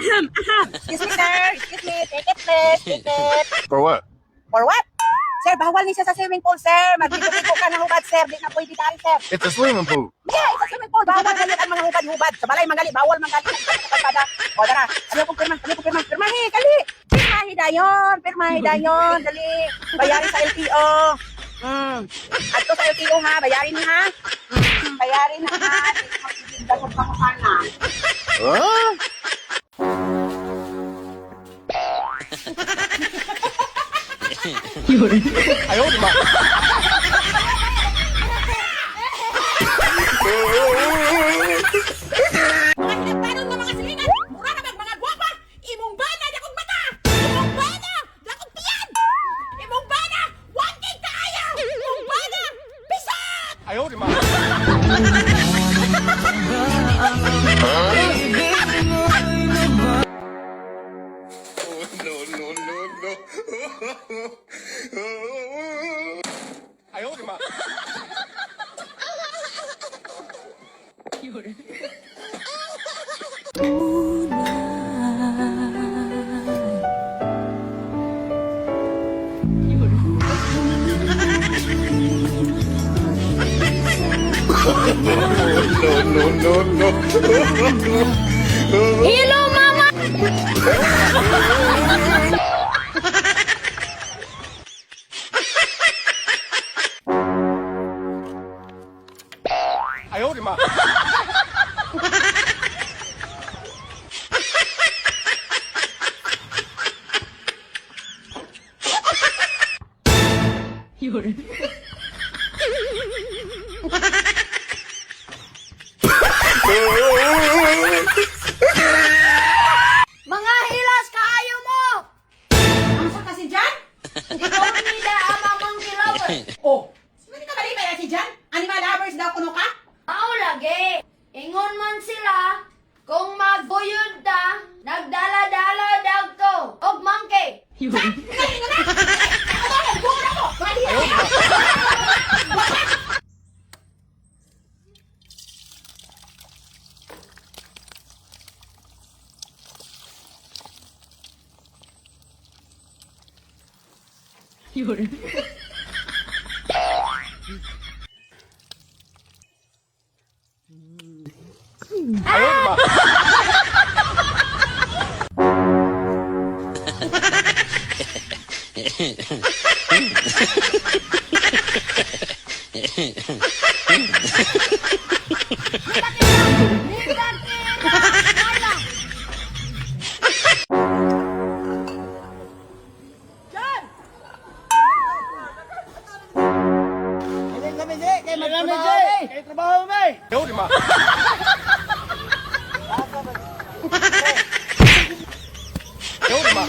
Excuse me, sir. Excuse me. Ticket, please. Ticket. For what? For what? Sir, bawal ni siya sa swimming pool, sir. Magbigo-bigo ka ng hubad, sir. Di na pwede dahil, sir. It's a swimming pool. Yeah, it's a swimming pool. Bawal gali ang mga hubad-hubad. Sa balay, manggali. Bawal manggali. O, tara. Ano kong pirma? Ano kong pirma? Pirmahi, kali. Pirmahi dayon. Pirmahi dayon. Dali. Bayarin sa LTO. Ato sa LTO, ha. Bayarin ha. Bayarin ha. Dagot pa ko sana. Huh? Ayaw, di ba? Mga hinagpanon nga mga silingan. Mura na mga gwapa. Imong bana, dakong mata. Imong bana, dakong tiyan. Imong bana, wanting kaayo. Imong bana, pisat. Ayaw, di ba? Ayaw, di ba? Hello, mama. Ayaw, di ba? Mga hilas kaayo mo. Asa ka si Jan? Ikaw nila ang mamang kilawan. Oh, sino ka bali ba si Jan? Animal lovers daw kuno ka? Mao lagi. Ingon man sila kung magbuyod ta, nagdala-dala daw to. Og mangke. Ayaw, di ba? Ayaw, di ba? Ayaw, di ba?